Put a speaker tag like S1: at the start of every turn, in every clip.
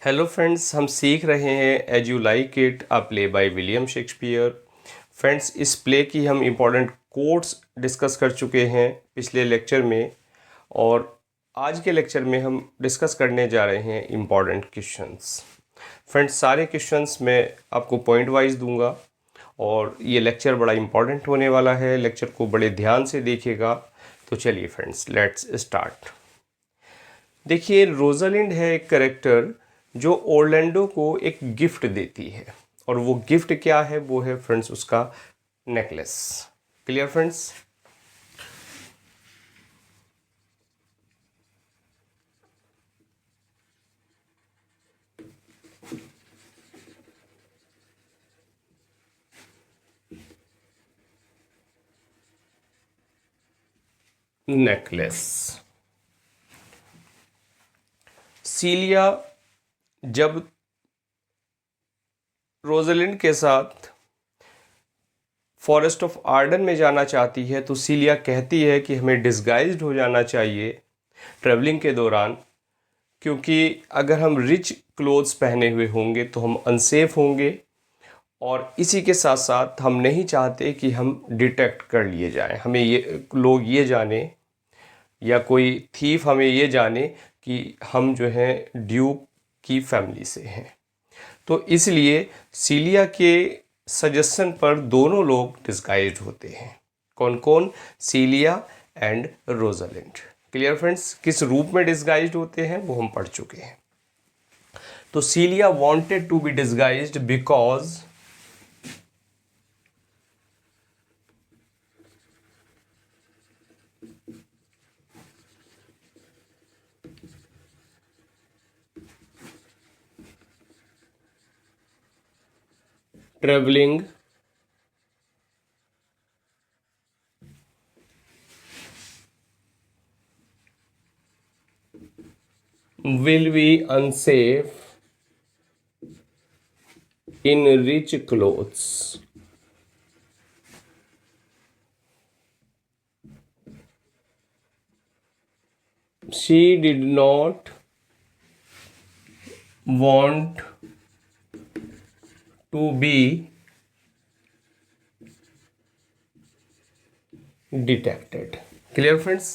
S1: Hello friends, हम सीख रहे हैं as you like it a play by William Shakespeare. Friends, इस प्ले की हम इम्पोर्टेंट कोट्स डिस्कस कर चुके हैं पिछले लेक्चर में, और आज के लेक्चर में हम डिस्कस करने जा रहे हैं इम्पोर्टेंट क्वेश्चंस। फ्रेंड्स, सारे क्वेश्चंस मैं आपको पॉइंट वाइज दूंगा और ये लेक्चर बड़ा इम्पोर्टेंट होने वाला है। लेक्चर को बड़े ध्यान से देखिएगा। तो चलिए फ्रेंड्स, लेट्स स्टार्ट। देखिए, रोजालिंड है एक करेक्टर जो ओरलैंडो को एक गिफ्ट देती है, और वो गिफ्ट क्या है? वो है फ्रेंड्स उसका नेकलेस। Clear friends? नेकलेस। सीलिया जब रोजालिंड के साथ फॉरेस्ट ऑफ आर्डन में जाना चाहती है तो सीलिया कहती है कि हमें डिस्गाइज्ड हो जाना चाहिए ट्रैवलिंग के दौरान, क्योंकि अगर हम रिच क्लोथ्स पहने हुए होंगे तो हम अनसेफ होंगे, और इसी के साथ साथ हम नहीं चाहते कि हम डिटेक्ट कर लिए जाएं, हमें ये लोग ये जाने या कोई थीफ हमें ये जाने कि हम जो है ड्यूक की फैमिली से हैं। तो इसलिए सीलिया के सजेशन पर दोनों लोग डिस्गाइज्ड होते हैं। कौन कौन? Cilia and Rosalind. Clear friends? किस रूप में डिस्गाइज्ड होते हैं वो हम पढ़ चुके हैं। तो Celia wanted to be disguised because traveling will be unsafe in rich clothes. She did not want to be detected. Clear friends?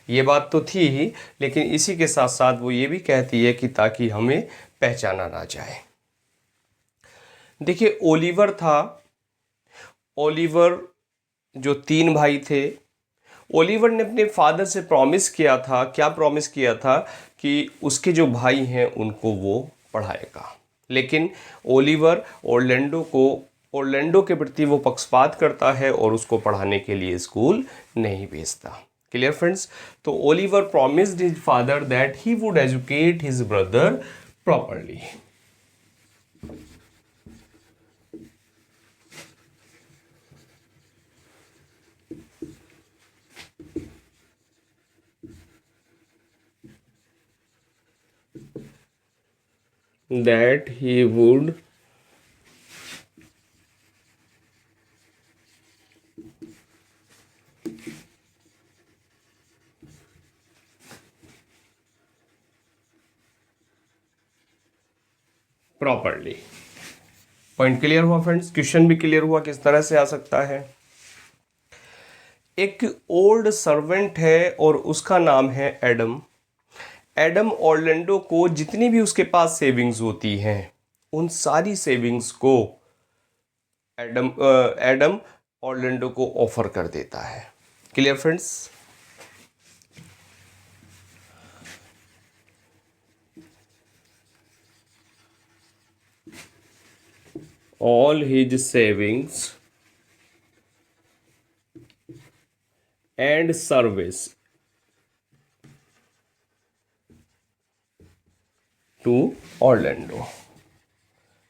S1: ये बात तो थी ही, लेकिन इसी के साथ साथ वो ये भी कहती है कि ताकि हमें पहचाना ना जाए। देखिए, ओलिवर था। ओलिवर जो 3 भाई थे, ओलिवर ने अपने फादर से प्रॉमिस किया था। क्या प्रॉमिस किया था? कि उसके जो भाई हैं उनको वो पढ़ाएगा। लेकिन ओलिवर ओरलैंडो के प्रति वो पक्षपात करता है और उसको पढ़ाने के लिए स्कूल नहीं भेजता। Clear friends? तो Oliver promised his father that he would educate his brother properly. That he would properly. Point clear हुआ फ्रेंड्स? क्वेश्चन भी क्लियर हुआ किस तरह से आ सकता है। एक ओल्ड सर्वेंट है और उसका नाम है एडम। एडम ऑरलैंडो को जितनी भी उसके पास सेविंग्स होती हैं उन सारी सेविंग्स को एडम ऑरलैंडो को ऑफर कर देता है। Clear friends? all his savings and service to Orlando.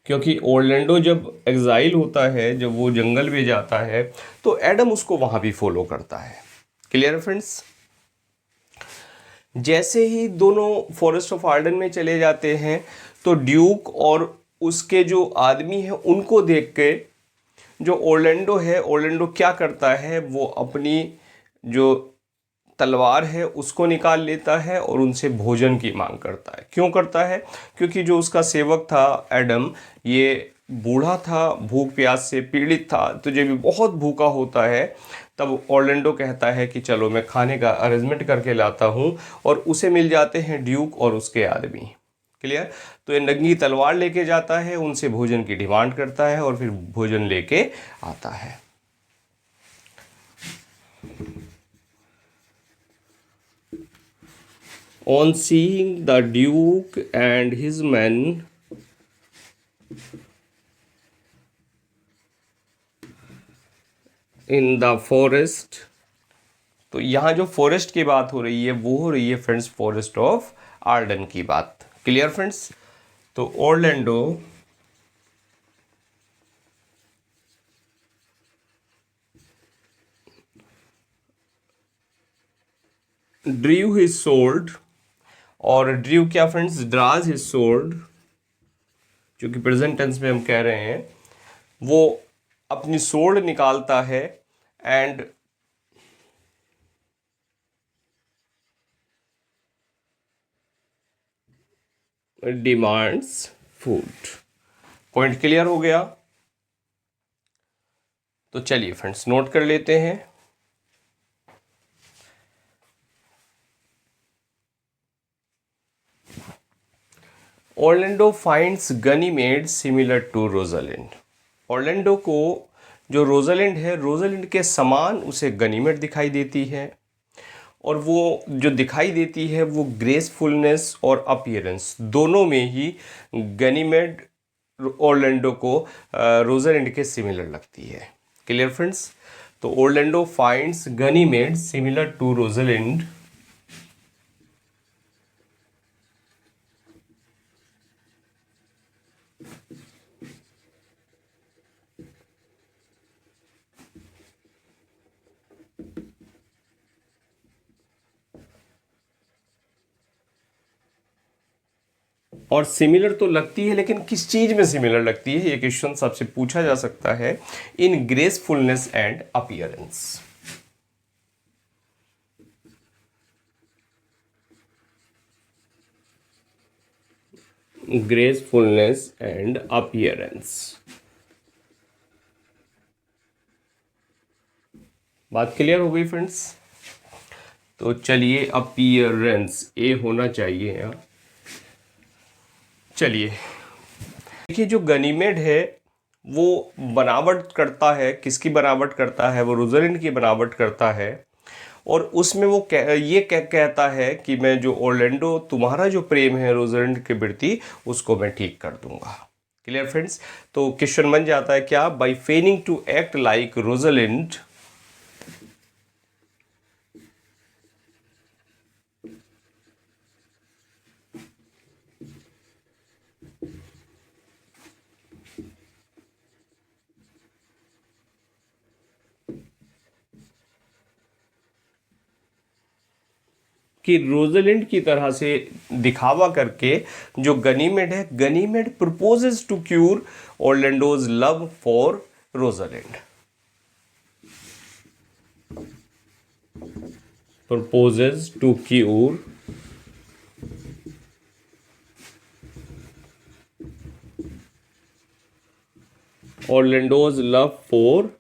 S1: क्योंकि ऑरलैंडो जब एग्जाइल होता है, जब वो जंगल में जाता है, तो एडम उसको वहां भी फॉलो करता है। Clear friends? जैसे ही दोनों फॉरेस्ट ऑफ आर्डन में चले जाते हैं तो ड्यूक और उसके जो आदमी हैं उनको देख के जो ऑरलैंडो है, ऑरलैंडो क्या करता है? वो अपनी जो तलवार है उसको निकाल लेता है और उनसे भोजन की मांग करता है। क्यों करता है? क्योंकि जो उसका सेवक था एडम, ये बूढ़ा था, भूख प्यास से पीड़ित था, तो जब भी बहुत भूखा होता है तब ऑर्लैंडो कहता है कि चलो मैं खाने का अरेंजमेंट करके लाता हूँ, और उसे मिल जाते हैं ड्यूक और उसके आदमी। क्लियर? तो ये नंगी तलवार लेके जाता है, उनसे भोजन की डिमांड करता है और फिर भोजन लेके आता है। On seeing the Duke and his men in the forest, तो यहाँ जो फॉरेस्ट की बात हो रही है वो हो रही है फ्रेंड्स फॉरेस्ट ऑफ आर्डन की बात। Clear friends? तो ऑर्लैंडो ड्रीव हिज सोल्ड, और ड्रीव क्या फ्रेंड्स? ड्राज हिज सोल्ड, जो कि प्रेजेंट टेंस में हम कह रहे हैं, वो अपनी सोल्ड निकालता है and demands food. Point clear हो गया? तो चलिए फ्रेंड्स नोट कर लेते हैं। Orlando finds Ganymede similar to Rosalind. Orlando को जो रोजालिंड है, रोजालिंड के समान उसे गनीमेड दिखाई देती है, और वो जो दिखाई देती है वो ग्रेसफुलनेस और अपीयरेंस दोनों में ही गनीमेड ऑर्लैंडो को रोजालिंड के सिमिलर लगती है। Clear friends? तो Orlando finds Ganymede similar to Rosalind और सिमिलर तो लगती है, लेकिन किस चीज में सिमिलर लगती है ये क्वेश्चन सबसे पूछा जा सकता है। In gracefulness and appearance. Gracefulness and appearance. बात क्लियर हो गई फ्रेंड्स? तो चलिए अपीयरेंस ए होना चाहिए यहाँ। चलिए देखिए, जो गनीमेड है वो बनावट करता है, किसकी बनावट करता है? वो रोजालिंड की बनावट करता है, और उसमें वो कहता है कि मैं जो ऑर्लैंडो तुम्हारा जो प्रेम है रोजालिंड के प्रति उसको मैं ठीक कर दूंगा। Clear friends? तो क्वेश्चन बन जाता है क्या? By feigning to act like Rosalind कि रोजालिंड की तरह से दिखावा करके जो गनीमेड है, Ganymede proposes to cure Orlando's love for Rosalind. Proposes to cure Orlando's love for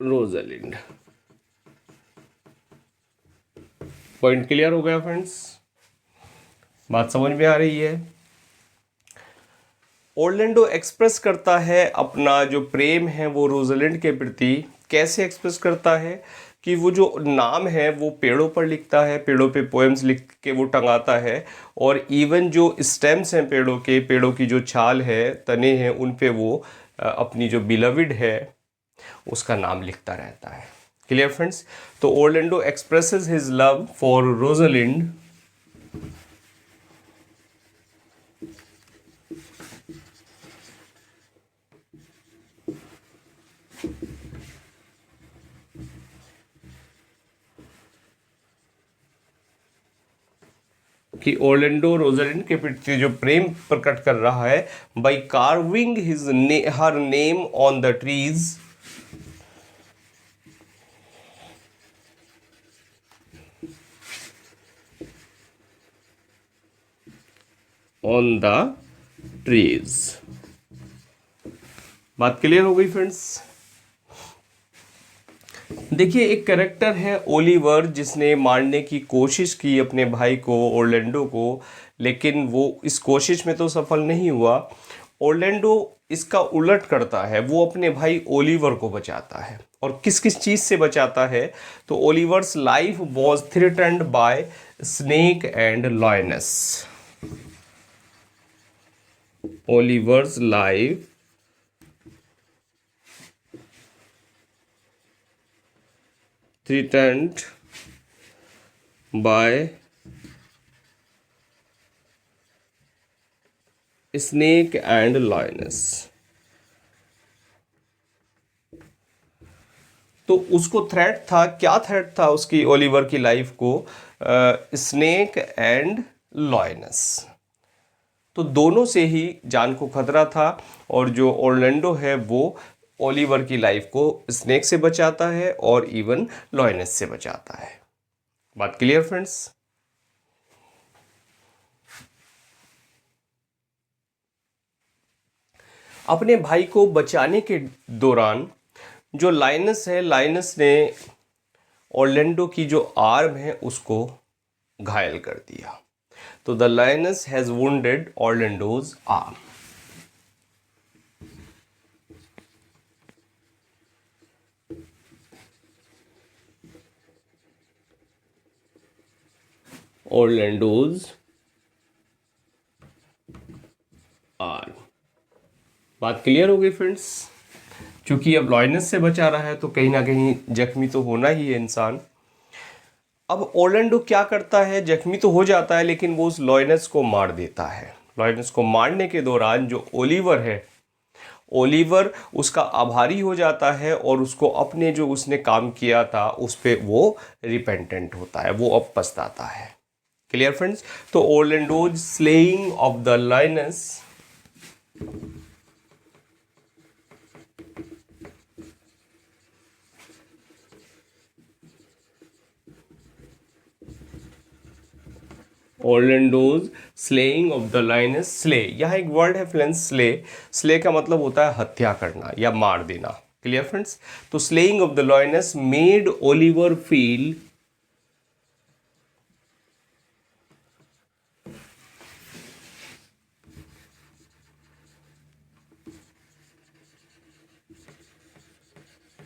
S1: Rosalind. Point clear हो गया फ्रेंड्स? बात समझ में आ रही है? ऑर्लैंडो एक्सप्रेस करता है अपना जो प्रेम है वो रोजालिंड के प्रति। कैसे एक्सप्रेस करता है? कि वो जो नाम है वो पेड़ों पर लिखता है, पेड़ों पे पोएम्स लिख के वो टंगाता है, और इवन जो स्टेम्स हैं पेड़ों की जो छाल है, तने हैं, उन पे वो अपनी जो बिलविड है उसका नाम लिखता रहता है। Clear friends? तो Orlando expresses his love for Rosalind कि ऑर्लैंडो रोजालिंड के प्रति जो प्रेम प्रकट कर रहा है by carving her name on the trees on the trees. बात क्लियर हो गई फ्रेंड्स। देखिए एक कैरेक्टर है ओलिवर, जिसने मारने की कोशिश की अपने भाई को, ओरलैंडो को, लेकिन वो इस कोशिश में तो सफल नहीं हुआ। ओरलैंडो इसका उलट करता है, वो अपने भाई ओलिवर को बचाता है। और किस किस चीज़ से बचाता है? तो Oliver's life was threatened bye snake and lioness. Oliver's life threatened by snake and lioness। तो उसको थ्रेट था, क्या थ्रेट था उसकी ओलिवर की लाइफ को? Snake and lioness. तो दोनों से ही जान को खतरा था। और जो ओरलैंडो है वो ओलिवर की लाइफ को स्नेक से बचाता है और इवन लॉयनेस से बचाता है। बात क्लियर फ्रेंड्स? अपने भाई को बचाने के दौरान जो लाइनस है, लाइनस ने ओरलैंडो की जो आर्म है उसको घायल कर दिया। तो the lioness has wounded Orlando's arm. Orlando's arm. बात क्लियर हो गई फ्रेंड्स? क्योंकि अब लॉयनेस से बचा रहा है तो कहीं ना कहीं जख्मी तो होना ही है इंसान। अब ओरलैंडो क्या करता है? जख्मी तो हो जाता है लेकिन वो उस लॉयनेस को मार देता है। लॉयनेस को मारने के दौरान जो ओलिवर है, ओलिवर उसका आभारी हो जाता है और उसको अपने जो उसने काम किया था उस पर वो रिपेंटेंट होता है, वो अब पछताता है। Clear friends? तो Orlando's slaying of the lioness Orlando's slaying of the lioness. Slay, यह एक वर्ड है फ्रेंड्स, स्ले। स्ले का मतलब होता है हत्या करना या मार देना। Clear friends? तो slaying of the lioness made Oliver feel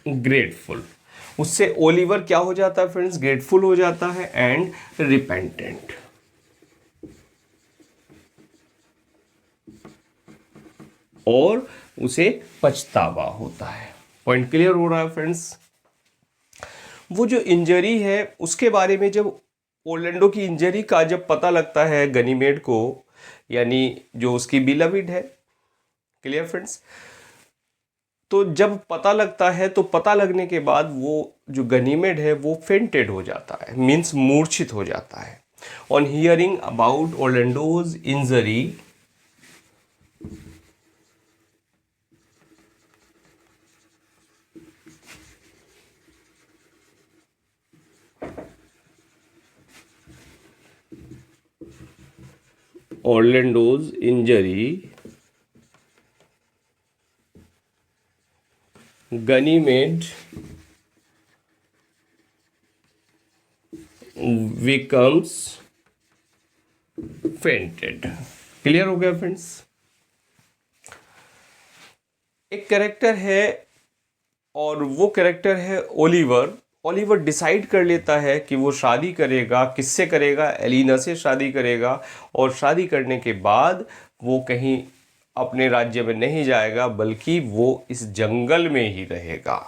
S1: grateful. उससे ओलिवर क्या हो जाता है फ्रेंड्स? ग्रेटफुल हो जाता है एंड रिपेंटेंट। और उसे पछतावा होता है। पॉइंट क्लियर हो रहा है फ्रेंड्स? वो जो इंजरी है उसके बारे में, जब ओरलैंडो की इंजरी का जब पता लगता है गनीमेड को, यानी जो उसकी बिलविड है, क्लियर फ्रेंड्स, तो जब पता लगता है तो पता लगने के बाद वो जो गनीमेड है वो फेंटेड हो जाता है, मीन्स मूर्छित हो जाता है। On hearing about Orlando's injury, Orlando's injury, Ganymede becomes fainted। Clear हो गया फ्रेंड्स? एक कैरेक्टर है और वो कैरेक्टर है ओलिवर। ओलिवर डिसाइड कर लेता है कि वो शादी करेगा। किससे करेगा? एलिना से शादी करेगा। और शादी करने के बाद वो कहीं अपने राज्य में नहीं जाएगा बल्कि वो इस जंगल में ही रहेगा।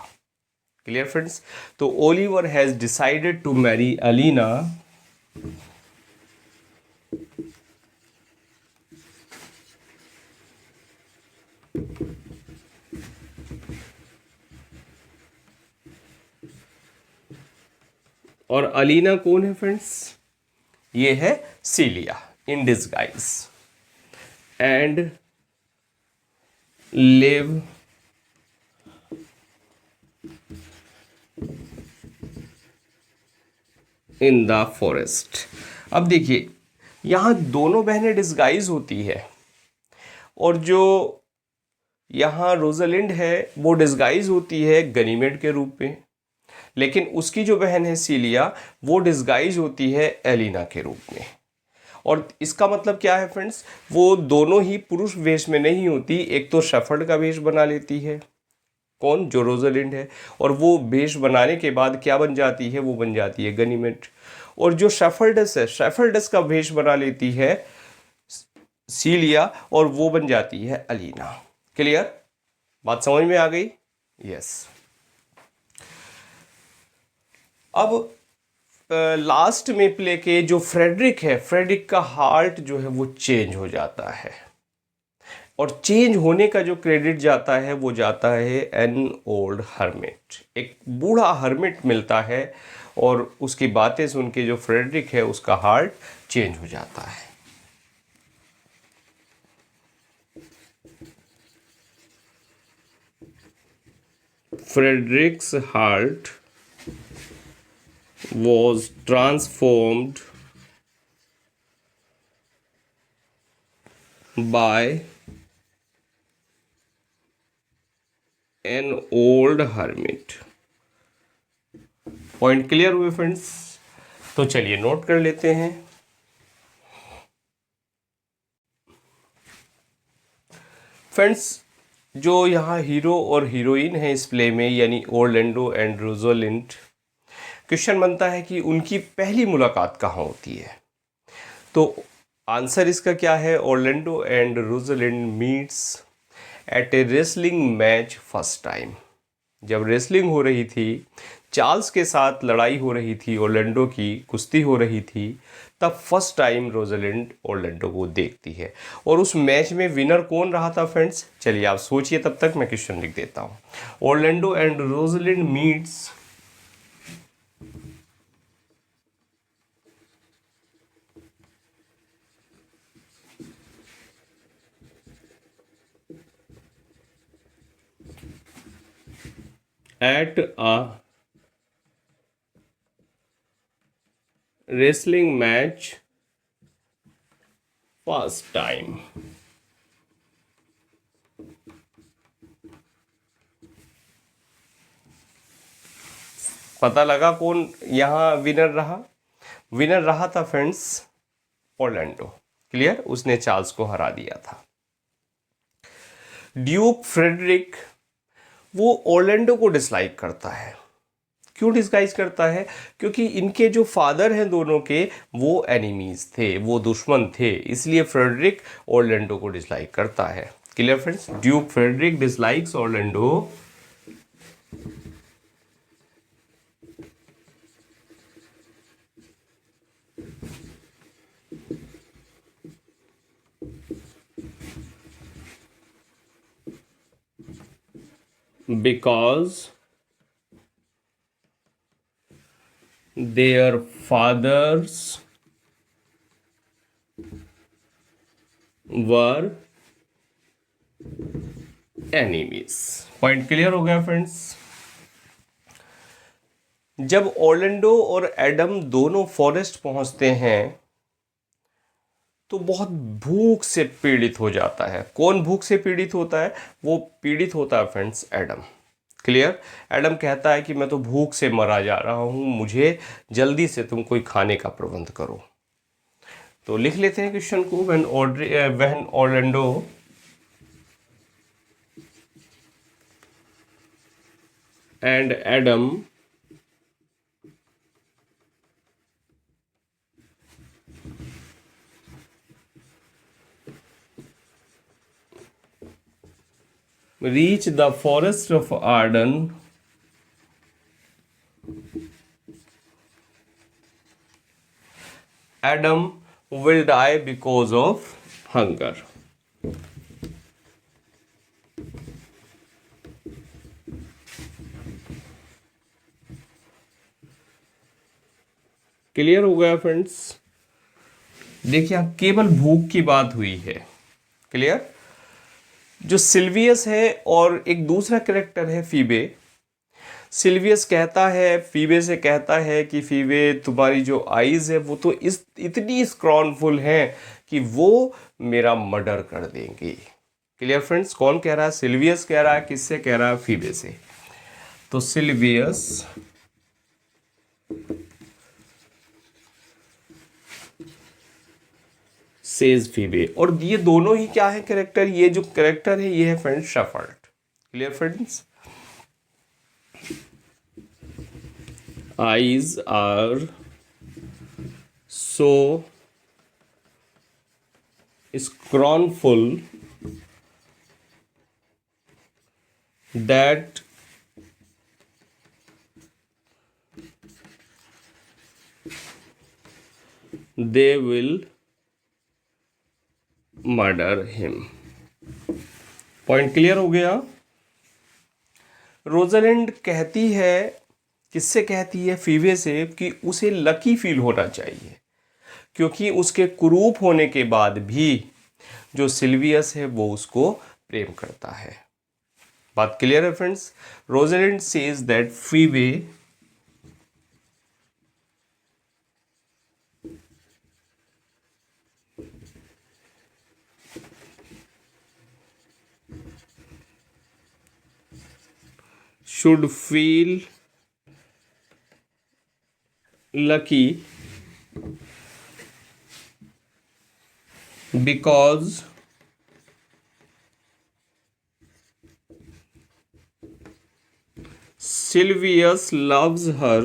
S1: Clear friends? तो Oliver has decided to marry Aliena और अलीना कौन है फ्रेंड्स? ये है Celia in disguise and live in the forest. अब देखिए यहाँ दोनों बहनें डिस्गाइज होती है, और जो यहाँ रोजालिंड है वो डिस्गाइज होती है गनीमेड के रूप में, लेकिन उसकी जो बहन है सीलिया वो डिस्गाइज होती है एलिना के रूप में। और इसका मतलब क्या है फ्रेंड्स, वो दोनों ही पुरुष वेश में नहीं होती, एक तो शेफर्ड का वेश बना लेती है, कौन, जो रोजालिंड है, और वो वेश बनाने के बाद क्या बन जाती है, वो बन जाती है गनीमेड। और जो शेफर्डस है, शेफर्डस का वेश बना लेती है सीलिया, और वो बन जाती है अलीना। क्लियर, बात समझ में आ गई? यस। अब लास्ट में प्ले के जो फ्रेडरिक है, फ्रेडरिक का हार्ट जो है वो चेंज हो जाता है, और चेंज होने का जो क्रेडिट जाता है वो जाता है एन ओल्ड हर्मिट। एक बूढ़ा हर्मिट मिलता है, और उसकी बातें सुन के जो फ्रेडरिक है उसका हार्ट चेंज हो जाता है। Fredericks heart was transformed by an old hermit। Point clear हुए फ्रेंड्स? तो चलिए नोट कर लेते हैं। फ्रेंड्स, जो यहाँ हीरो और हीरोइन है इस प्ले में, यानी ओरलैंडो एंड रोजालिंड, क्वेश्चन बनता है कि उनकी पहली मुलाकात कहाँ होती है। तो आंसर इसका क्या है, Orlando and Rosalind meets eight A wrestling match first time. जब रेसलिंग हो रही थी, चार्ल्स के साथ लड़ाई हो रही थी, ओरलैंडो की कुश्ती हो रही थी, तब फर्स्ट टाइम रोजालिंड ओरलैंडो को देखती है। और उस मैच में विनर कौन रहा था फ्रेंड्स? चलिए आप सोचिए, तब तक मैं क्वेश्चन लिख देता हूँ। Orlando and Rosalind meets at a wrestling match first time। पता लगा कौन यहाँ विनर रहा? विनर रहा था फ्रेंड्स ओरलैंडो। क्लियर, उसने चार्ल्स को हरा दिया था। ड्यूक फ्रेडरिक वो ओरलैंडो को डिसलाइक करता है। क्यों डिसलाइक करता है? क्योंकि इनके जो फादर हैं दोनों के, वो एनिमीज थे, वो दुश्मन थे, इसलिए फ्रेडरिक ओरलैंडो को डिसलाइक करता है। Clear friends? Duke Frederick dislikes Orlando because their fathers were enemies। Point clear हो गया फ्रेंड्स? जब ओरलैंडो और एडम दोनों फॉरेस्ट पहुंचते हैं तो बहुत भूख से पीड़ित हो जाता है। कौन भूख से पीड़ित होता है? वो पीड़ित होता है फ्रेंड्स एडम। क्लियर? एडम कहता है कि मैं तो भूख से मरा जा रहा हूँ, मुझे जल्दी से तुम कोई खाने का प्रबंध करो। तो लिख लेते हैं क्वेश्चन को। When Orlando and Adam reach the forest of Arden, Adam will die because of hunger। Clear हो गया फ्रेंड्स? देखिए, केवल भूख की बात हुई है। क्लियर? जो सिल्वियस है और एक दूसरा कैरेक्टर है फीबे, सिल्वियस कहता है, फीबे से कहता है कि फीबे तुम्हारी जो आईज़ है वो तो इस इतनी स्क्रॉनफुल हैं कि वो मेरा मर्डर कर देंगी। Clear friends? कौन कह रहा है? सिल्वियस कह रहा है। किससे कह रहा है? फीबे से। तो सिल्वियस सेज फीबे। और ये दोनों ही क्या है कैरेक्टर? ये जो कैरेक्टर है ये है friends shepherd. Clear friends? eyes are so scornful that they will murder him। Point clear हो गया? रोजलिंड कहती है, किससे कहती है? फीबे से, कि उसे लकी फील होना चाहिए क्योंकि उसके कुरूप होने के बाद भी जो सिल्वियस है वो उसको प्रेम करता है। बात क्लियर है friends? Rosalind says that Phoebe should feel lucky because Sylvius loves her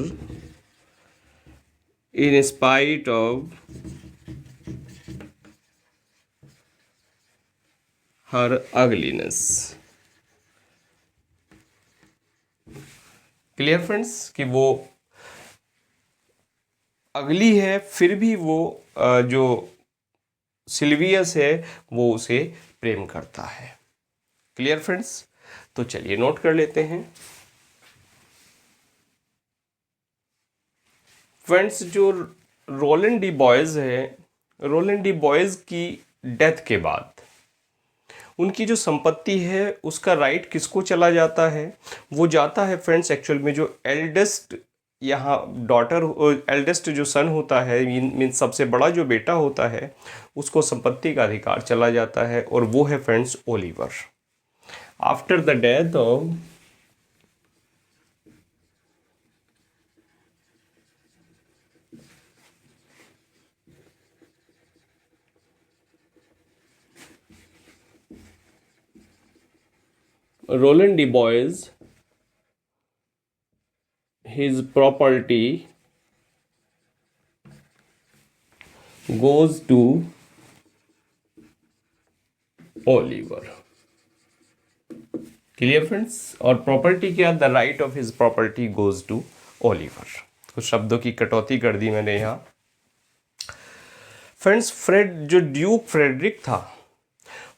S1: in spite of her ugliness। Clear friends? कि वो अगली है फिर भी वो जो सिल्वियस है वो उसे प्रेम करता है। Clear friends? तो चलिए नोट कर लेते हैं फ्रेंड्स। जो रोलैंड डी बॉयज है, रोलैंड डी बॉयज की डेथ के बाद उनकी जो संपत्ति है उसका राइट किसको चला जाता है? वो जाता है फ्रेंड्स एक्चुअल में जो एल्डेस्ट यहाँ डॉटर, एल्डेस्ट जो सन होता है, मीन सबसे बड़ा जो बेटा होता है, उसको संपत्ति का अधिकार चला जाता है और वो है friends Oliver. After the death of Roland de Boys, his property goes to Oliver। Clear friends? और प्रॉपर्टी क्या? The right of his property goes to Oliver. कुछ शब्दों की कटौती कर दी मैंने यहाँ। फ्रेंड्स, जो ड्यूक फ्रेडरिक था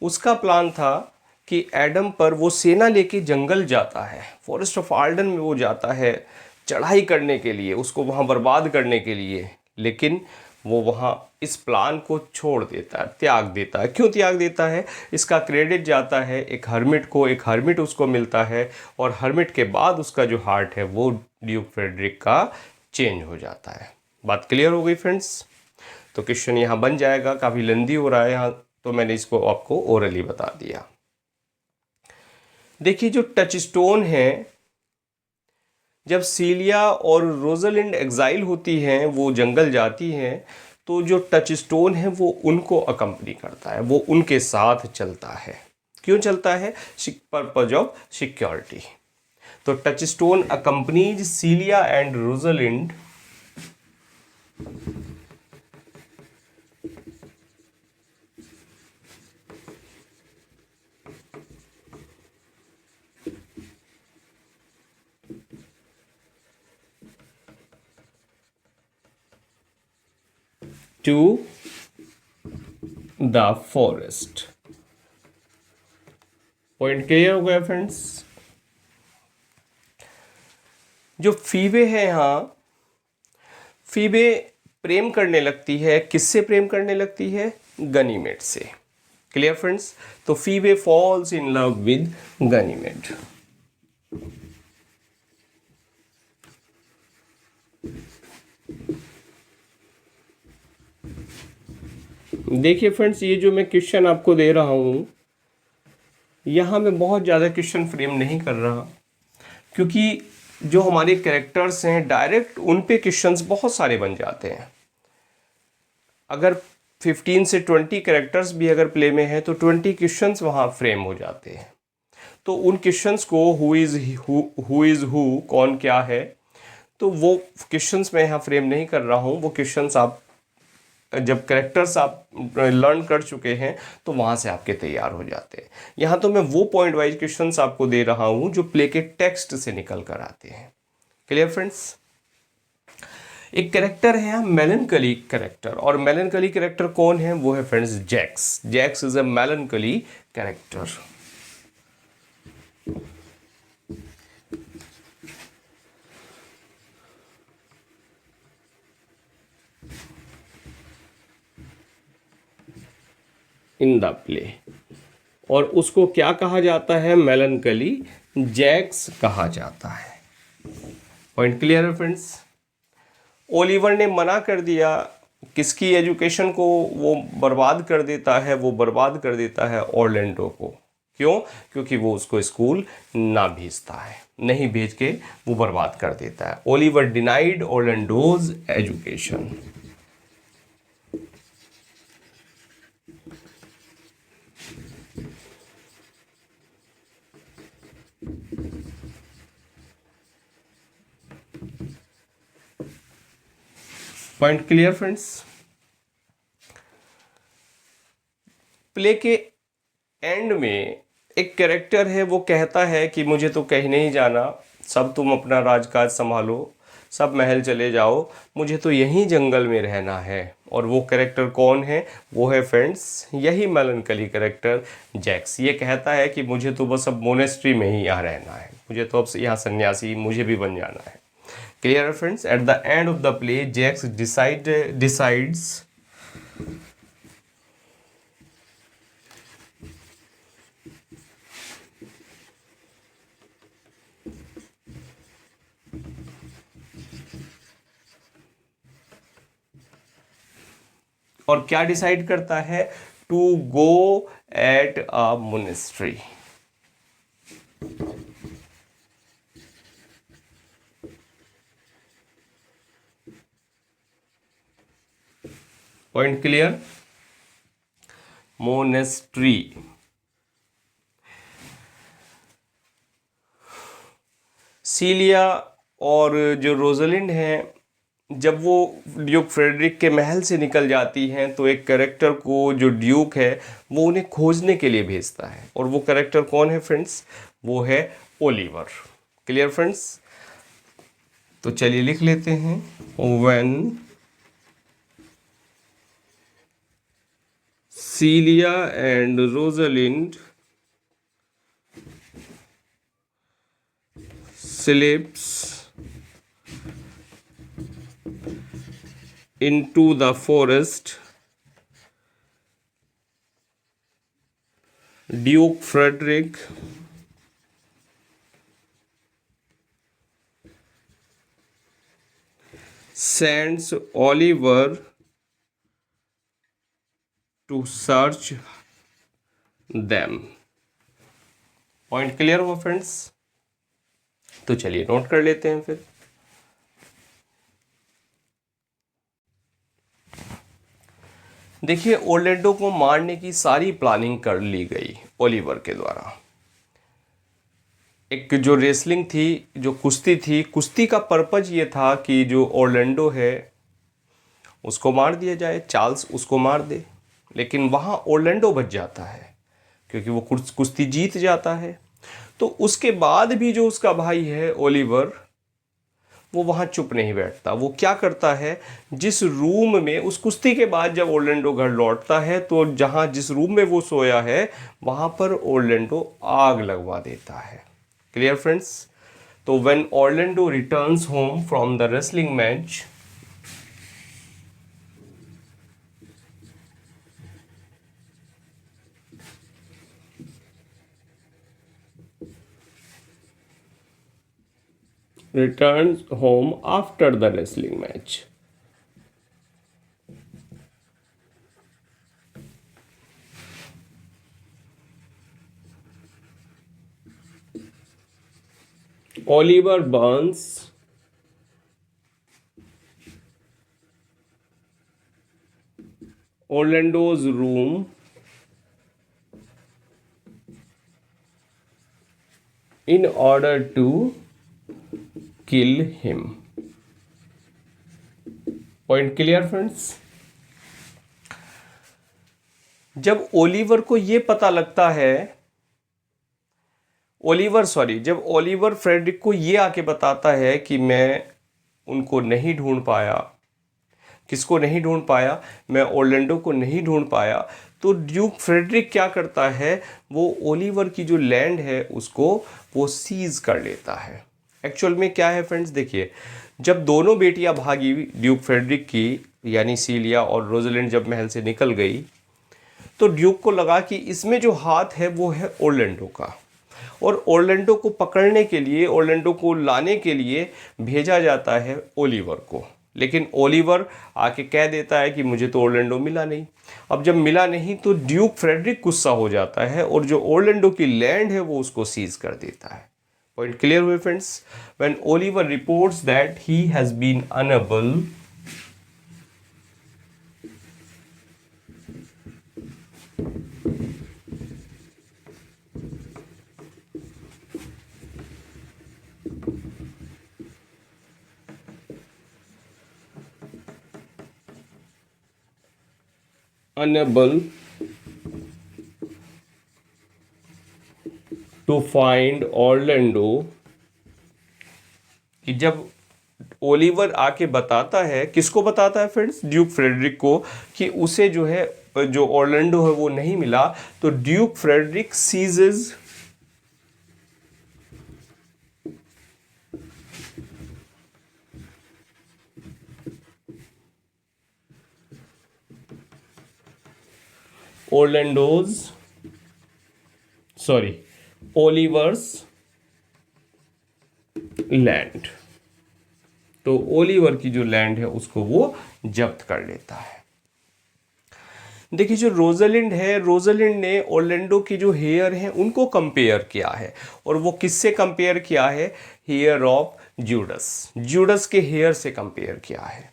S1: उसका प्लान था कि एडम पर वो सेना लेके जंगल जाता है, फॉरेस्ट ऑफ आर्डन में वो जाता है चढ़ाई करने के लिए, उसको वहाँ बर्बाद करने के लिए, लेकिन वो वहाँ इस प्लान को छोड़ देता है, त्याग देता है। क्यों त्याग देता है? इसका क्रेडिट जाता है एक हर्मिट को, एक हर्मिट उसको मिलता है और हर्मिट के बाद उसका जो हार्ट है वो ड्यूक फ्रेडरिक का चेंज हो जाता है। बात क्लियर हो गई फ्रेंड्स? तो क्वेश्चन यहाँ बन जाएगा, काफ़ी लेंदी हो रहा है यहाँ, तो मैंने इसको आपको ओरली बता दिया। देखिए जो टच स्टोन है, जब सीलिया और रोजलिंड एग्जाइल होती हैं, वो जंगल जाती हैं, तो जो टच स्टोन है वो उनको अकम्पनी करता है, वो उनके साथ चलता है। क्यों चलता है? Purpose of security. तो Touchstone accompanies Celia and Rosalind to the forest। Point clear हो गया फ्रेंड्स? जो फीबे है यहाँ, फीबे प्रेम करने लगती है, किससे प्रेम करने लगती है? गनीमेड से। Clear friends? तो फीबे फॉल्स इन लव विद गनीमेड। देखिए फ्रेंड्स, ये जो मैं क्वेश्चन आपको दे रहा हूँ, यहाँ मैं बहुत ज़्यादा क्वेश्चन फ्रेम नहीं कर रहा, क्योंकि जो हमारे कैरेक्टर्स हैं डायरेक्ट उन पे क्वेश्चंस बहुत सारे बन जाते हैं। अगर 15 से 20 कैरेक्टर्स भी अगर प्ले में है तो 20 क्वेश्चंस वहाँ फ्रेम हो जाते हैं। तो उन क्वेश्चंस को हु इज़ हु, कौन क्या है, तो वो क्वेश्चंस मैं यहाँ फ्रेम नहीं कर रहा हूँ। वो क्वेश्चंस आप जब कैरेक्टर्स आप लर्न कर चुके हैं तो वहाँ से आपके तैयार हो जाते हैं। यहाँ तो मैं वो पॉइंट वाइज क्वेश्चंस आपको दे रहा हूँ जो प्ले के टेक्स्ट से निकल कर आते हैं। Clear friends? एक कैरेक्टर है मेलनकली कैरेक्टर, और मेलनकली कैरेक्टर कौन है? वो है friends Jaques. Jaques is a melancholy character. In the play, और उसको क्या कहा जाता है? मेलनकली जैक्स कहा जाता है। पॉइंट क्लियर है फ्रेंड्स? ओलिवर ने मना कर दिया, किसकी एजुकेशन को वो बर्बाद कर देता है? वो बर्बाद कर देता है ऑरलैंडो को। क्यों? क्योंकि वो उसको स्कूल ना भेजता है, नहीं भेज के वो बर्बाद कर देता है। Oliver denied Orlando's education. Point clear friends? Play के एंड में एक कैरेक्टर है, वो कहता है कि मुझे तो कहीं नहीं जाना, सब तुम अपना राजकाज संभालो, सब महल चले जाओ, मुझे तो यहीं जंगल में रहना है। और वो कैरेक्टर कौन है? वो है फ्रेंड्स यही मेलनकली कैरेक्टर जैक्स। ये कहता है कि मुझे तो बस अब मोनेस्ट्री में ही यहाँ रहना है, मुझे तो अब यहाँ सन्यासी मुझे भी बन जाना है। Clear friends? At the end of the play Jaques decides और क्या डिसाइड करता है? To go at a monastery. Point clear? Monastery. Celia और जो रोजलिंड हैं, जब वो ड्यूक फ्रेडरिक के महल से निकल जाती हैं तो एक कैरेक्टर को, जो ड्यूक है, वो उन्हें खोजने के लिए भेजता है। और वो कैरेक्टर कौन है फ्रेंड्स? वो है ओलिवर। Clear friends? तो चलिए लिख लेते हैं। When सीलिया and Rosalind slips into the forest, Duke Frederick sends Oliver to search them। Point clear हुआ फ्रेंड्स? तो चलिए नोट कर लेते हैं फिर। देखिए, ओर्लैंडो को मारने की सारी प्लानिंग कर ली गई ओलिवर के द्वारा। एक जो रेसलिंग थी, जो कुश्ती थी, कुश्ती का पर्पज ये था कि जो ओर्लैंडो है उसको मार दिया जाए, चार्ल्स उसको मार दे। लेकिन वहाँ ओर्लैंडो बच जाता है क्योंकि वो कुश्ती जीत जाता है। तो उसके बाद भी जो उसका भाई है ओलिवर, वो वहाँ चुप नहीं बैठता। वो क्या करता है, जिस रूम में उस कुश्ती के बाद जब ओर्लैंडो घर लौटता है तो जहाँ जिस रूम में वो सोया है वहाँ पर ओर्लैंडो आग लगवा देता है। Clear friends? तो when Orlando returns home from the wrestling match, returns home after the wrestling match, Oliver burns Orlando's room in order to kill him. Point clear friends? जब ओलिवर को ये पता लगता है, जब ओलिवर फ्रेडरिक को ये आके बताता है कि मैं उनको नहीं ढूंढ पाया, किसको नहीं ढूंढ पाया, मैं ओरलैंडो को नहीं ढूंढ पाया, तो ड्यूक फ्रेडरिक क्या करता है, वो ओलिवर की जो लैंड है उसको वो सीज कर लेता है। एक्चुअल में क्या है फ्रेंड्स, देखिए, जब दोनों बेटियां भागी ड्यूक फ्रेडरिक की, यानी सीलिया और रोजलिंड जब महल से निकल गई, तो ड्यूक को लगा कि इसमें जो हाथ है वो है ओरलैंडो का, और ओरलैंडो को पकड़ने के लिए, ओरलैंडो को लाने के लिए भेजा जाता है ओलिवर को। लेकिन ओलिवर आके कह देता है कि मुझे तो ओरलैंडो मिला नहीं। अब जब मिला नहीं तो ड्यूक फ्रेडरिक गुस्सा हो जाता है और जो ओरलैंडो की लैंड है वो उसको सीज कर देता है। पॉइंट क्लियर हुए friends? When Oliver reports that he has been unable to find Orlando, कि जब ओलिवर आके बताता है, किसको बताता है फ्रेंड्स, ड्यूक फ्रेडरिक को, कि उसे जो है, जो ऑर्लैंडो है वो नहीं मिला, तो Duke Frederick seizes Oliver's land, तो ओलिवर की जो लैंड है उसको वो जब्त कर लेता है। देखिए, जो रोजलिंड है, रोजलिंड ने ओरलैंडो की जो हेयर हैं उनको कंपेयर किया है, और वो किससे कंपेयर किया है, हेयर ऑफ जूडस के हेयर से कंपेयर किया है।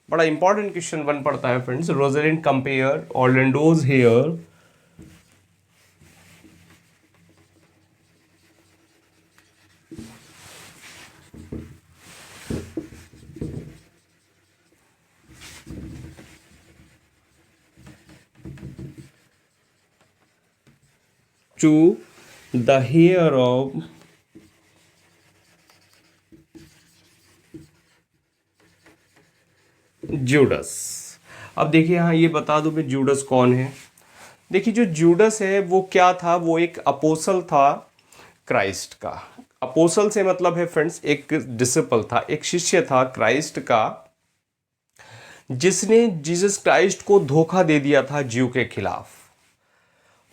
S1: बड़ा इंपॉर्टेंट क्वेश्चन बन पड़ता है friends. Rosalind compare Orlando's hair to the hair of Judas. अब देखिए, यहाँ ये बता दूं मैं जूडस कौन है। देखिए, जो जूडस है वो क्या था, वो एक अपोसल था क्राइस्ट का। अपोसल से मतलब है फ्रेंड्स, एक डिसिपल था, एक शिष्य था क्राइस्ट का, जिसने जीसस क्राइस्ट को धोखा दे दिया था ज्यू के खिलाफ।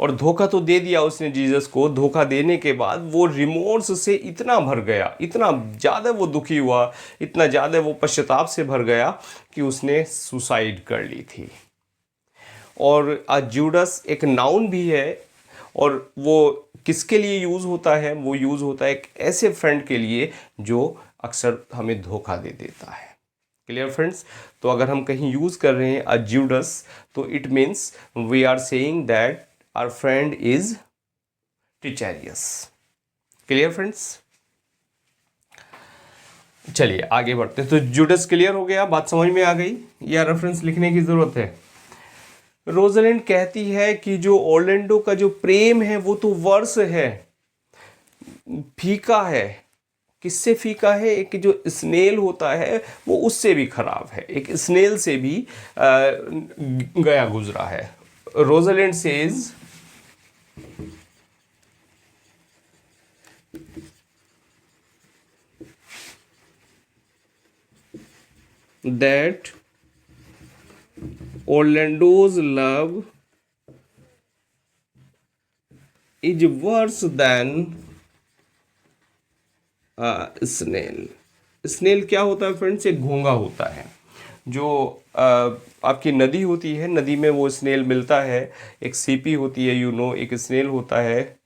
S1: और धोखा तो दे दिया उसने जीसस को, धोखा देने के बाद वो रिमोर्स से इतना भर गया, इतना ज़्यादा वो दुखी हुआ, इतना ज़्यादा वो पश्चाताप से भर गया कि उसने सुसाइड कर ली थी। और जूडस एक नाउन भी है, और वो किसके लिए यूज़ होता है, वो यूज़ होता है एक ऐसे फ्रेंड के लिए जो अक्सर हमें धोखा दे देता है। Clear friends? तो अगर हम कहीं यूज़ कर रहे हैं जूडस, तो it means we are saying that our friend is Titanius। क्लियर फ्रेंड्स? चलिए आगे बढ़ते हैं। तो जूडस क्लियर हो गया, बात समझ में आ गई, या रेफरेंस लिखने की जरूरत है? रोजलिंड कहती है कि जो ऑर्लैंडो का जो प्रेम है वो तो वर्ष है, फीका है। किससे फीका है? एक जो स्नेल होता है वो उससे भी खराब है, एक स्नेल से भी गया गुजरा है। Rosalind says that Orlando's love is worse than snail। Snail क्या होता है फ्रेंड्स? एक घोंगा होता है। जो आपकी नदी होती है, नदी में वो स्नेल मिलता है, एक सीपी होती है, एक स्नेल होता है,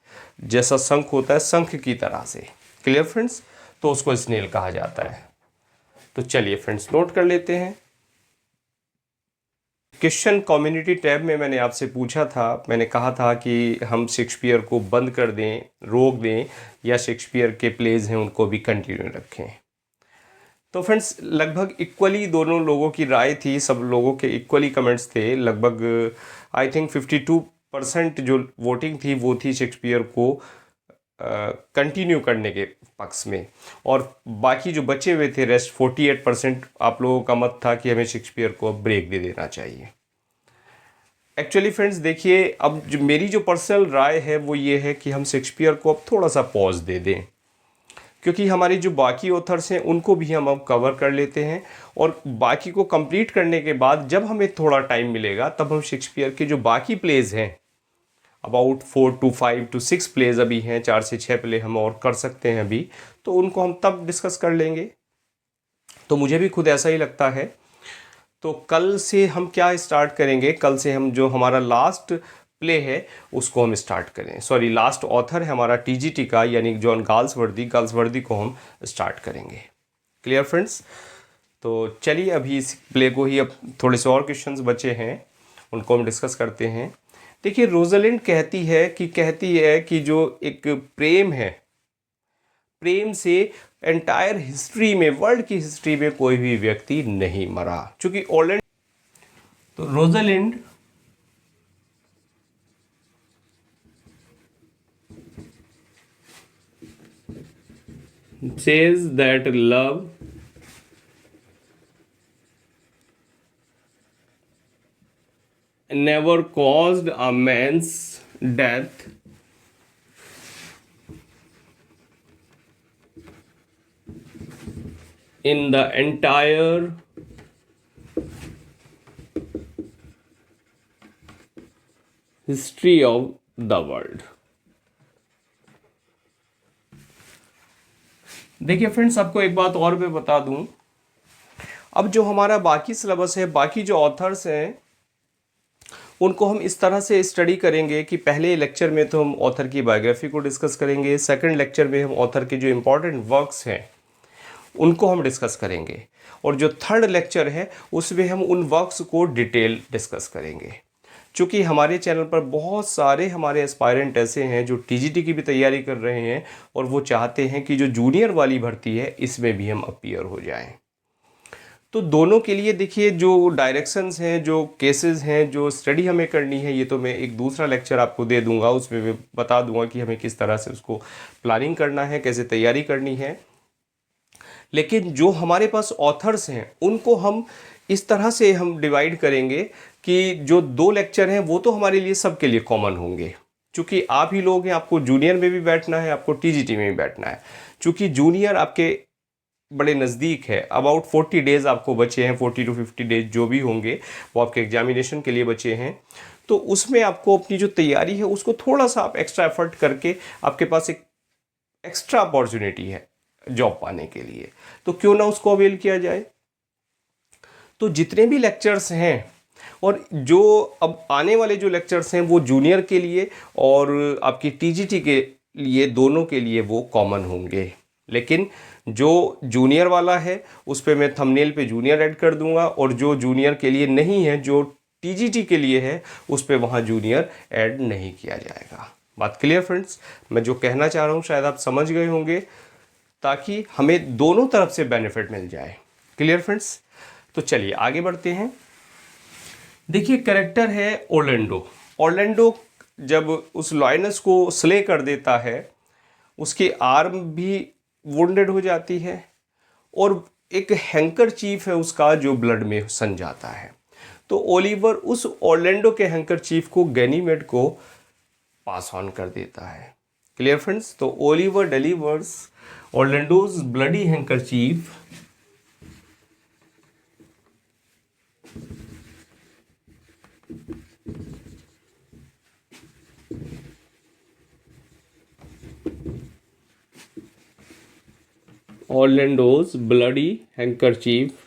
S1: जैसा शंख होता है, शंख की तरह से। Clear friends? तो उसको स्नेल कहा जाता है। तो चलिए फ्रेंड्स नोट कर लेते हैं। क्वेश्चन कम्युनिटी टैब में मैंने आपसे पूछा था, मैंने कहा था कि हम शेक्सपियर को बंद कर दें, रोक दें, या शेक्सपियर के प्लेज हैं उनको भी कंटिन्यू रखें। तो फ्रेंड्स लगभग इक्वली दोनों लोगों की राय थी, सब लोगों के इक्वली कमेंट्स थे। लगभग आई थिंक 52% जो वोटिंग थी वो थी शेक्सपियर को कंटिन्यू करने के पक्ष में, और बाकी जो बचे हुए थे रेस्ट 48% आप लोगों का मत था कि हमें शेक्सपियर को अब ब्रेक दे देना चाहिए। एक्चुअली फ्रेंड्स देखिए, अब जो मेरी जो पर्सनल राय है वो ये है कि हम शेक्सपियर को अब थोड़ा सा पॉज दे दें, क्योंकि हमारे जो बाकी ऑथर्स हैं उनको भी हम अब कवर कर लेते हैं, और बाकी को कंप्लीट करने के बाद जब हमें थोड़ा टाइम मिलेगा तब हम शेक्सपियर के जो बाकी प्लेज हैं, अबाउट 4 to 5 to 6 प्लेज अभी हैं, 4 से 6 प्ले हम और कर सकते हैं अभी, तो उनको हम तब डिस्कस कर लेंगे। तो मुझे भी खुद ऐसा ही लगता है। तो कल से हम क्या स्टार्ट करेंगे, कल से हम जो हमारा लास्ट प्ले है उसको हम स्टार्ट करें, सॉरी लास्ट ऑथर है हमारा टीजीटी का, यानी जॉन गाल्सवर्दी को हम स्टार्ट करेंगे। Clear friends? तो चलिए अभी इस प्ले को ही, अब थोड़े से और क्वेश्चंस बचे हैं उनको हम डिस्कस करते हैं। देखिए रोजालिंड कहती है कि जो एक प्रेम है, प्रेम से एंटायर हिस्ट्री में, वर्ल्ड की हिस्ट्री में कोई भी व्यक्ति नहीं मरा, चूंकि ऑलरेडी। तो Rosalind says that love never caused a man's death in the entire history of the world। देखिए फ्रेंड्स, आपको एक बात और मैं बता दूं, अब जो हमारा बाकी सिलेबस है, बाकी जो ऑथर्स हैं उनको हम इस तरह से स्टडी करेंगे कि पहले लेक्चर में तो हम ऑथर की बायोग्राफी को डिस्कस करेंगे, सेकंड लेक्चर में हम ऑथर के जो इम्पोर्टेंट वर्क्स हैं उनको हम डिस्कस करेंगे, और जो थर्ड लेक्चर है उसमें हम उन वर्क्स को डिटेल डिस्कस करेंगे। चूँकि हमारे चैनल पर बहुत सारे हमारे एस्पायरेंट ऐसे हैं जो टीजीटी की भी तैयारी कर रहे हैं, और वो चाहते हैं कि जो जूनियर वाली भर्ती है इसमें भी हम अपीयर हो जाएं। तो दोनों के लिए देखिए जो डायरेक्शंस हैं, जो केसेस हैं, जो स्टडी हमें करनी है, ये तो मैं एक दूसरा लेक्चर आपको दे दूंगा, उसमें मैं बता दूंगा कि हमें किस तरह से उसको प्लानिंग करना है, कैसे तैयारी करनी है। लेकिन जो हमारे पास ऑथर्स हैं उनको हम इस तरह से हम डिवाइड करेंगे कि जो 2 लेक्चर हैं वो तो हमारे लिए सबके लिए कॉमन होंगे, चूँकि आप ही लोग हैं, आपको जूनियर में भी बैठना है, आपको टीजीटी में भी बैठना है। चूँकि जूनियर आपके बड़े नज़दीक है, अबाउट 40 डेज़ आपको बचे हैं, 40 to 50 डेज जो भी होंगे वो आपके एग्जामिनेशन के लिए बचे हैं। तो उसमें आपको अपनी जो तैयारी है उसको थोड़ा सा आप एक्स्ट्रा एफर्ट करके, आपके पास एक एक्स्ट्रा अपॉर्चुनिटी है जॉब पाने के लिए, तो क्यों ना उसको अवेल किया जाए। तो जितने भी लेक्चर्स हैं, और जो अब आने वाले जो लेक्चर्स हैं वो जूनियर के लिए और आपकी टीजीटी के लिए, दोनों के लिए वो कॉमन होंगे। लेकिन जो जूनियर वाला है उस पर मैं थंबनेल पे जूनियर ऐड कर दूंगा, और जो जूनियर के लिए नहीं है, जो टीजीटी के लिए है, उस पर वहाँ जूनियर ऐड नहीं किया जाएगा। बात क्लियर फ्रेंड्स? मैं जो कहना चाह रहा हूँ शायद आप समझ गए होंगे, ताकि हमें दोनों तरफ से बेनिफिट मिल जाए। Clear friends? तो चलिए आगे बढ़ते हैं। देखिए कैरेक्टर है ओर्लैंडो। ओर्लैंडो जब उस लॉयनस को स्ले कर देता है, उसकी आर्म भी वुंडेड हो जाती है, और एक हैंकर चीफ है उसका जो ब्लड में सन जाता है। तो ओलिवर उस ओर्लैंडो के हैंकर चीफ को गैनीमेड को पास ऑन कर देता है। Clear friends? तो Oliver delivers Orlando's bloody handkerchief Orlando's bloody handkerchief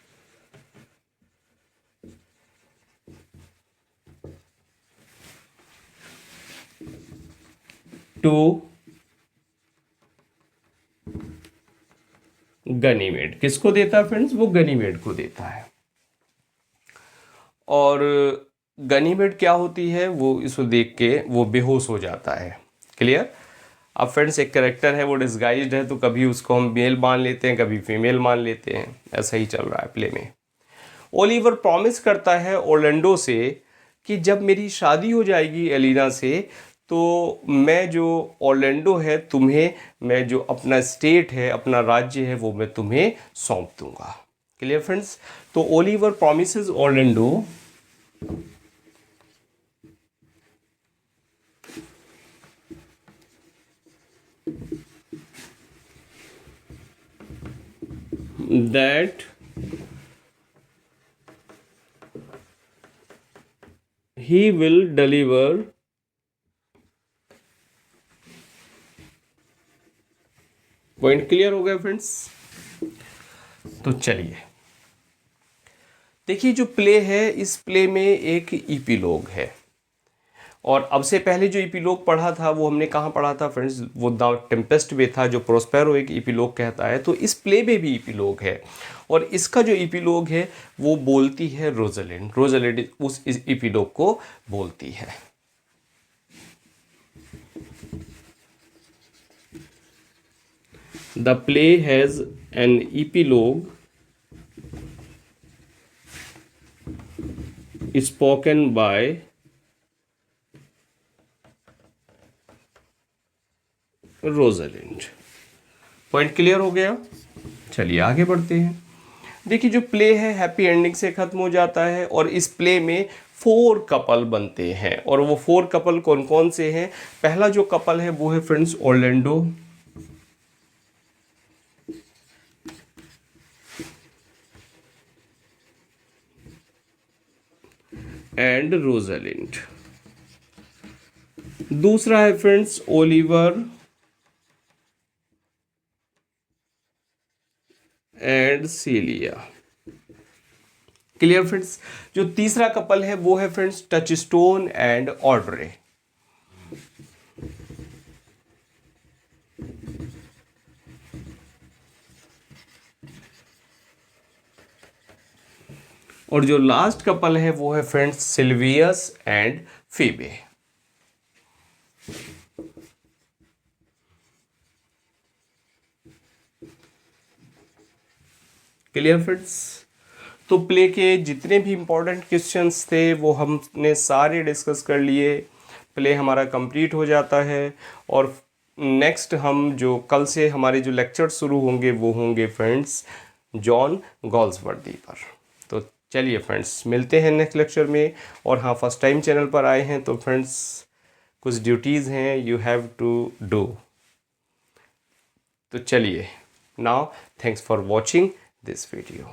S1: to Ganymede किसको देता है फ्रेंड्स? वो गनीमेड को देता है। और गनीमेड क्या होती है, वो इसको देख के वो बेहोश हो जाता है। क्लियर? अब फ्रेंड्स एक कैरेक्टर है, वो डिस्गाइज्ड है, तो कभी उसको हम मेल मान लेते हैं, कभी फीमेल मान लेते हैं, ऐसा ही चल रहा है प्ले में। ओलिवर प्रॉमिस करता है ऑर्लैंडो से कि जब मेरी शादी हो जाएगी एलिना से, तो मैं जो ऑर्लैंडो है तुम्हें, मैं जो अपना स्टेट है, अपना राज्य है, वो मैं तुम्हें सौंप दूंगा। Clear friends? तो Oliver promises Orlando that he will deliver point. Clear हो गया फ्रेंड्स? तो चलिए देखिए, जो प्ले है, इस प्ले में एक ईपीलोग है, और अब से पहले जो ईपीलोग पढ़ा था वो हमने कहाँ पढ़ा था फ्रेंड्स? वो द टेम्पेस्ट में था, जो प्रोस्पेरो एक ईपीलोग कहता है। तो इस प्ले में भी ईपीलोग है, और इसका जो ईपीलोग है वो बोलती है रोजलिंड। रोजलिंड उस इस ईपीलोग को बोलती है। The play has an epilogue spoken by Rosalind. Point clear हो गया? चलिए आगे बढ़ते हैं। देखिए, जो प्ले है हैप्पी एंडिंग से खत्म हो जाता है, और इस प्ले में 4 कपल बनते हैं। और वो 4 कपल कौन कौन से हैं? पहला जो कपल है वो है फ्रेंड्स ऑर्लैंडो एंड रोजलिंड। दूसरा है friends Oliver and Celia. Clear friends? जो तीसरा कपल है वो है फ्रेंड्स टचस्टोन एंड ऑड्रे। और जो लास्ट कपल है वो है friends Silvius and Phoebe. Clear friends? तो प्ले के जितने भी इंपॉर्टेंट क्वेश्चंस थे वो हमने सारे डिस्कस कर लिए। प्ले हमारा कंप्लीट हो जाता है, और नेक्स्ट हम जो कल से हमारे जो लेक्चर शुरू होंगे वो होंगे फ्रेंड्स जॉन गॉल्सवर्दी पर। तो चलिए फ्रेंड्स, मिलते हैं नेक्स्ट लेक्चर में। और हाँ, फर्स्ट टाइम चैनल पर आए हैं तो फ्रेंड्स कुछ ड्यूटीज़ हैं, यू हैव टू डू। तो चलिए, now thanks for watching this video.